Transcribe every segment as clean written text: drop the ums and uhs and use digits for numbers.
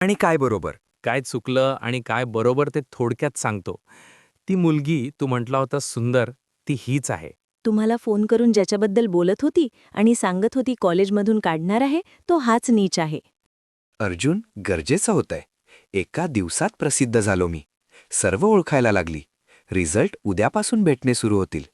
आणि काय बरोबर? काय चुकलं आणि काय बरोबर ते थोडक्यात सांगतो. ती मुलगी तू म्हटला होतास सुंदर, ती हीच आहे. तुम्हाला फोन करून ज्याच्याबद्दल बोलत होती आणि सांगत होती कॉलेजमधून काढणार आहे, तो हाच नीच आहे. अर्जुन, गरजेचं होतंय. एका दिवसात प्रसिद्ध झालो मी. सर्व ओळखायला लागली. रिझल्ट उद्यापासून भेटणे सुरू होतील.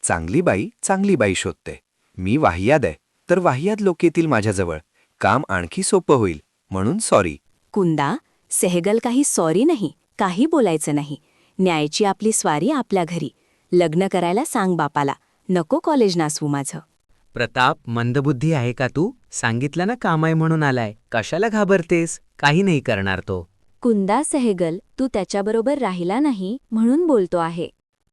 चांगली बाई शोधते. मी वाहियाद आहे, तर वाहियाद लोक येतील माझ्याजवळ. काम आणखी सोपं होईल. म्हणून सॉरी. कुंदा, सेहगल काही सॉरी नाही, काही बोलायचं नाही. न्यायची आपली स्वारी आपल्या घरी. लग्न करायला सांग बापाला. नको कॉलेज नासवू माझं. प्रताप, मंदबुद्धी आहे का तू? सांगितलं ना काम आहे म्हणून आलाय. कशाला घाबरतेस? काही नाही करणार तो. कुंदा सेहगल, तू त्याच्याबरोबर राहिला नाही म्हणून बोलतो आहे.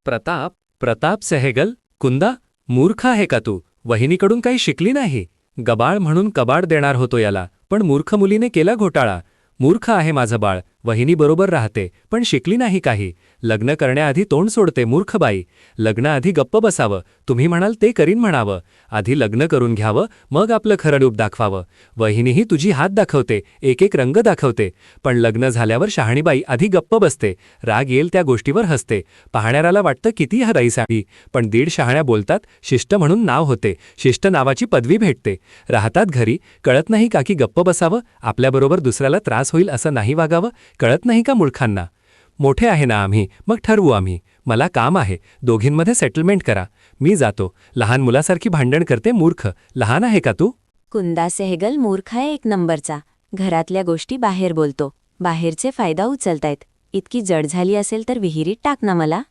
प्रताप सेहेगल, कुंदा, मूर्ख आहे का तू? वहिनीकडून काही शिकली नाही. गबाळ म्हणून कबाड देणार होतो याला, पण मूर्ख मुलीने केला घोटाळा. मूर्ख आहे माझं बाळ, वहिनीबरोबर राहते, पण शिकली नाही काही. लग्न करण्याआधी तोंड सोडते मूर्ख बाई. लग्नाआधी गप्प बसावं, तुम्ही म्हणाल ते करीन म्हणावं. आधी लग्न करून घ्यावं, मग आपलं खरं रूप दाखवावं. वहिनीही तुझी हात दाखवते, एक एक रंग दाखवते, पण लग्न झाल्यावर शहाणीबाई आधी गप्प बसते. राग येईल त्या गोष्टीवर हसते. पाहणाऱ्याला वाटतं किती हराईसावी, पण दीड शहाण्या बोलतात, शिष्ट म्हणून नाव होते. शिष्ट नावाची पदवी भेटते. राहतात घरी, कळत नाही का की गप्प बसावं, आपल्याबरोबर दुसऱ्याला त्रास होईल असं नाही वागावं. कळत नाही का मूर्खांना? मोठे आहे ना आम्ही, मग ठरवू आम्ही. मला काम आहे, दोघींमध्ये सेटलमेंट करा. मी जातो. लहान मुलासारखी भांडण करते मूर्ख. लहान आहे का तू? कुंदा सेहगल मूर्ख आहे एक नंबरचा. घरातल्या गोष्टी बाहेर बोलतो. बाहेरचे फायदा उचलतायत. इतकी जड झाली असेल तर विहिरीत टाक ना मला.